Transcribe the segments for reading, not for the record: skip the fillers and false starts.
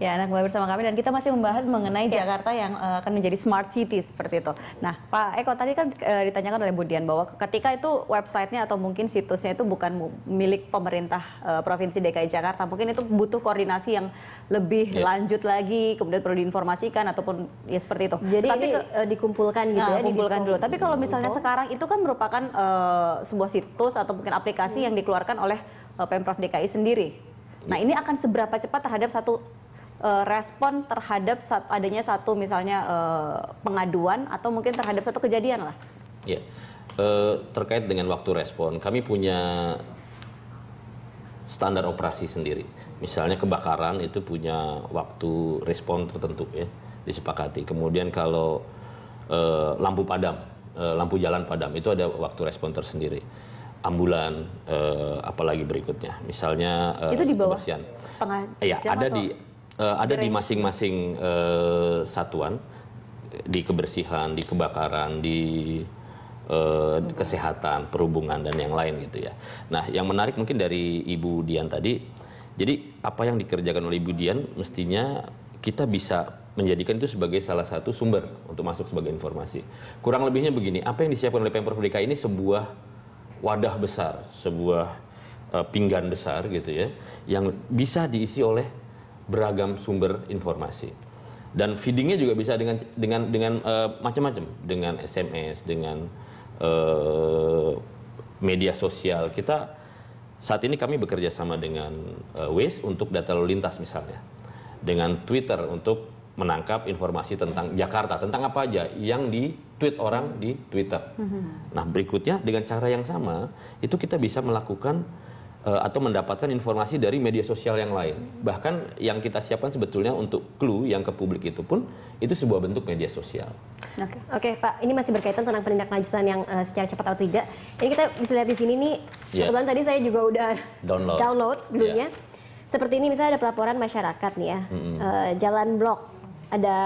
Ya, Anda kembali bersama kami dan kita masih membahas mengenai Jakarta yang akan menjadi smart city seperti itu. Nah, Pak Eko tadi kan ditanyakan oleh Bu Dian bahwa ketika itu websitenya atau mungkin situsnya itu bukan milik pemerintah Provinsi DKI Jakarta, mungkin itu butuh koordinasi yang lebih lanjut lagi, kemudian perlu diinformasikan ataupun ya seperti itu. Jadi tapi ini dikumpulkan gitu ya? Dikumpulkan dulu. Tapi kalau misalnya sekarang itu kan merupakan sebuah situs atau mungkin aplikasi yang dikeluarkan oleh Pemprov DKI sendiri. Nah, ini akan seberapa cepat terhadap satu respon terhadap adanya satu misalnya pengaduan atau mungkin terhadap satu kejadian lah. Ya, terkait dengan waktu respon, kami punya standar operasi sendiri. Misalnya kebakaran itu punya waktu respon tertentu ya, disepakati. Kemudian kalau lampu padam, lampu jalan padam itu ada waktu respon tersendiri. Ambulan, apalagi berikutnya, misalnya itu di bawah kebersihan. setengah ya, jam ada di masing-masing satuan, di kebersihan, di kebakaran, di kesehatan, perhubungan dan yang lain gitu ya. Nah, yang menarik mungkin dari Ibu Dian tadi, jadi apa yang dikerjakan oleh Ibu Dian mestinya kita bisa menjadikan itu sebagai salah satu sumber untuk masuk sebagai informasi. Kurang lebihnya begini, apa yang disiapkan oleh Pemprov DKI ini sebuah wadah besar, sebuah pinggan besar gitu ya, yang bisa diisi oleh beragam sumber informasi, dan feedingnya juga bisa dengan macam-macam, dengan SMS, dengan media sosial. Kita saat ini kami bekerja sama dengan Waze untuk data lalu lintas misalnya, dengan Twitter untuk menangkap informasi tentang Jakarta, tentang apa aja yang di-tweet orang di Twitter. Nah, berikutnya dengan cara yang sama itu kita bisa melakukan atau mendapatkan informasi dari media sosial yang lain. Bahkan yang kita siapkan sebetulnya untuk clue yang ke publik itu pun itu sebuah bentuk media sosial. Oke, Pak, ini masih berkaitan tentang penindaklanjutan yang secara cepat atau tidak. Ini kita bisa lihat di sini nih. Kebetulan tadi saya juga udah download dulunya. Seperti ini misalnya ada pelaporan masyarakat nih ya. Jalan blok, ada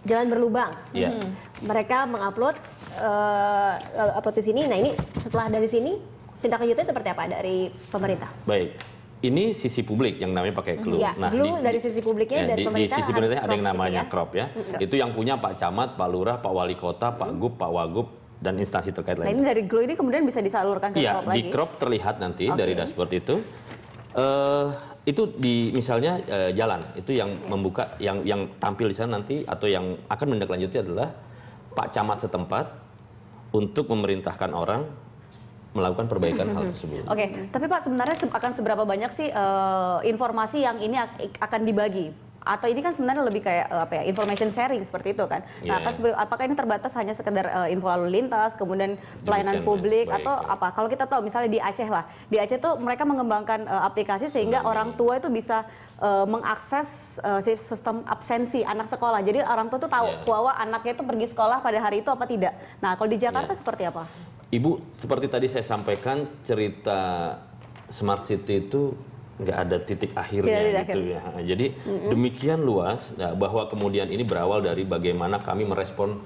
jalan berlubang. Mereka mengupload upload di sini. Nah, ini setelah dari sini tindak lanjutnya seperti apa dari pemerintah? Baik, ini sisi publik yang namanya pakai clue. Ya, nah, clue dari sisi publiknya dari pemerintah. Di sisi pemerintah ada yang namanya crop ya. Itu yang punya Pak Camat, Pak Lurah, Pak Wali Kota, Pak Gub, Pak Wagub, dan instansi terkait lainnya. Nah, ini dari clue ini kemudian bisa disalurkan ke crop lagi? Di crop terlihat nanti dari dashboard itu. Itu di misalnya jalan, itu yang membuka, yang tampil di sana nanti atau yang akan menindaklanjuti adalah Pak Camat setempat untuk memerintahkan orang melakukan perbaikan hal tersebut. Oke, tapi Pak sebenarnya akan seberapa banyak sih informasi yang ini akan dibagi? Atau ini kan sebenarnya lebih kayak information sharing seperti itu kan? Nah, apakah ini terbatas hanya sekedar info lalu lintas, kemudian pelayanan publik atau apa? Kalau kita tahu misalnya di Aceh lah, di Aceh tuh mereka mengembangkan aplikasi sehingga orang tua itu bisa mengakses sistem absensi anak sekolah. Jadi orang tua tuh tahu bahwa anaknya itu pergi sekolah pada hari itu apa tidak. Nah, kalau di Jakarta seperti apa? Ibu, seperti tadi saya sampaikan, cerita Smart City itu nggak ada titik akhirnya gitu ya. Jadi demikian luas bahwa kemudian ini berawal dari bagaimana kami merespon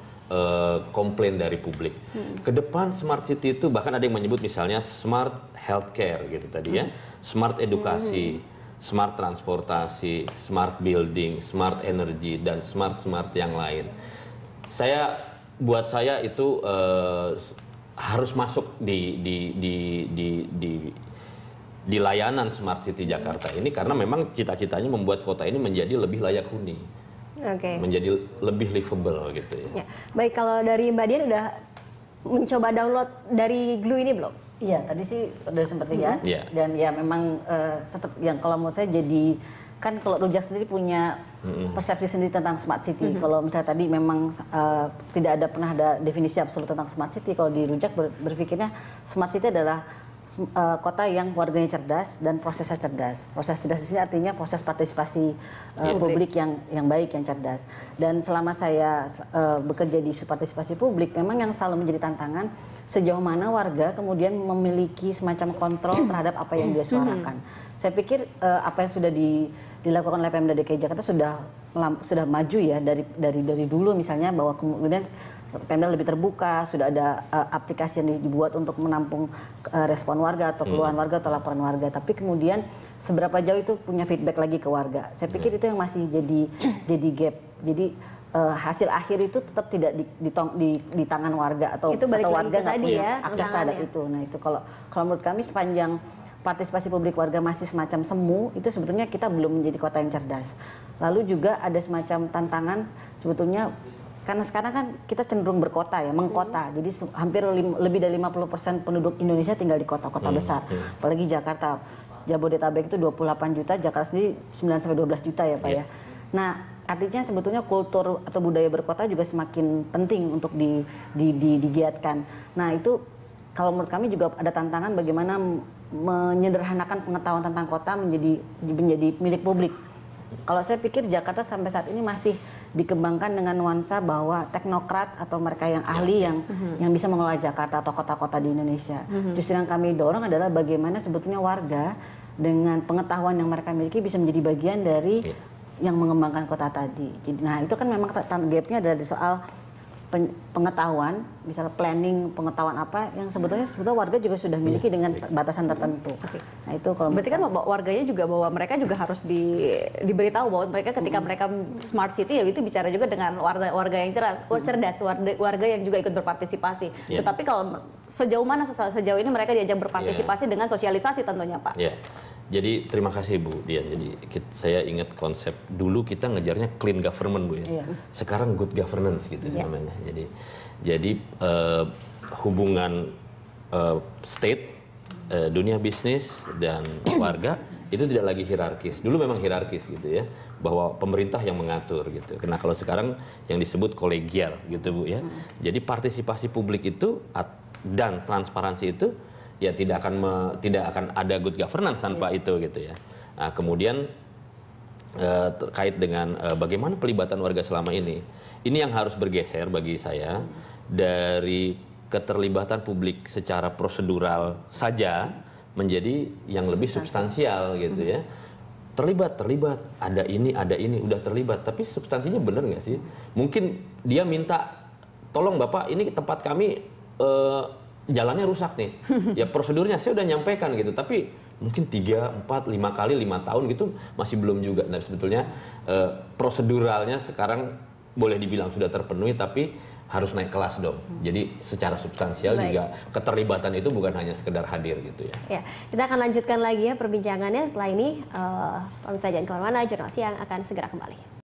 komplain dari publik. Kedepan Smart City itu bahkan ada yang menyebut misalnya Smart Healthcare gitu tadi ya, Smart Edukasi, Smart Transportasi, Smart Building, Smart Energy, dan Smart yang lain. Buat saya itu harus masuk di layanan Smart City Jakarta ini, karena memang cita-citanya membuat kota ini menjadi lebih layak huni, menjadi lebih livable gitu ya. Baik, kalau dari Mbak Dian udah mencoba download dari Glue ini belum? Iya, tadi sih udah sempat lihat dan ya memang tetap yang kalau menurut saya jadi kan kalau Rujak sendiri punya persepsi sendiri tentang Smart City. Kalau misalnya tadi memang tidak pernah ada definisi absolut tentang Smart City. Kalau di Rujak berpikirnya Smart City adalah kota yang warganya cerdas dan prosesnya cerdas. Proses cerdas di sini artinya proses partisipasi publik yang baik, yang cerdas. Dan selama saya bekerja di partisipasi publik, memang yang selalu menjadi tantangan sejauh mana warga kemudian memiliki semacam kontrol terhadap apa yang dia suarakan. Saya pikir apa yang sudah dilakukan oleh Pemda DKI Jakarta sudah maju ya dari dulu, misalnya bahwa kemudian Pemda lebih terbuka, sudah ada aplikasi yang dibuat untuk menampung respon warga atau keluhan warga atau laporan warga. Tapi kemudian seberapa jauh itu punya feedback lagi ke warga. Saya pikir itu yang masih jadi gap. Jadi hasil akhir itu tetap tidak di tangan warga atau warga nggak punya akses terhadap itu. Nah itu kalau menurut kami sepanjang partisipasi publik warga masih semacam semu, itu sebetulnya kita belum menjadi kota yang cerdas. Lalu juga ada semacam tantangan sebetulnya, karena sekarang kan kita cenderung berkota ya, mengkota. Jadi hampir lebih dari 50% penduduk Indonesia tinggal di kota-kota besar. Apalagi Jakarta, Jabodetabek itu 28 juta, Jakarta sendiri 9-12 juta ya Pak ya. Nah artinya sebetulnya kultur atau budaya berkota juga semakin penting untuk digiatkan. Nah itu kalau menurut kami juga ada tantangan bagaimana menyederhanakan pengetahuan tentang kota menjadi milik publik. Kalau saya pikir Jakarta sampai saat ini masih dikembangkan dengan nuansa bahwa teknokrat atau mereka yang ahli yang bisa mengelola Jakarta atau kota-kota di Indonesia. Justru yang kami dorong adalah bagaimana sebetulnya warga dengan pengetahuan yang mereka miliki bisa menjadi bagian dari yang mengembangkan kota tadi. Jadi, nah itu kan memang gapnya adalah di soal pengetahuan, misalnya planning, pengetahuan apa yang sebetulnya warga juga sudah miliki dengan batasan tertentu. Nah itu kalau berarti kan warganya juga bahwa mereka juga harus diberitahu bahwa mereka ketika mereka smart city ya itu bicara juga dengan warga yang cerdas, warga yang juga ikut berpartisipasi. Tetapi kalau sejauh ini mereka diajak berpartisipasi dengan sosialisasi tentunya Pak. Jadi terima kasih Bu Dian. Jadi saya ingat konsep dulu kita ngejarnya clean government Bu ya. Sekarang good governance gitu namanya. Jadi hubungan state, dunia bisnis dan warga itu tidak lagi hierarkis. Dulu memang hierarkis gitu ya, bahwa pemerintah yang mengatur gitu. Karena kalau sekarang yang disebut kolegial gitu Bu ya. Jadi partisipasi publik itu dan transparansi itu ya tidak akan ada good governance tanpa itu gitu ya. Nah, kemudian terkait dengan bagaimana pelibatan warga selama ini yang harus bergeser bagi saya dari keterlibatan publik secara prosedural saja menjadi yang lebih substansial gitu ya. Terlibat, ada ini, udah terlibat, tapi substansinya benar nggak sih? Mungkin dia minta, tolong Bapak, ini tempat kami jalannya rusak nih, ya prosedurnya saya udah nyampaikan gitu, tapi mungkin 3, 4, 5 kali 5 tahun gitu masih belum juga. Nah sebetulnya proseduralnya sekarang boleh dibilang sudah terpenuhi, tapi harus naik kelas dong. Jadi secara substansial juga keterlibatan itu bukan hanya sekedar hadir gitu ya. Kita akan lanjutkan lagi ya perbincangannya setelah ini. Pemirsa jangan kemana-mana, Jurnal Siang akan segera kembali.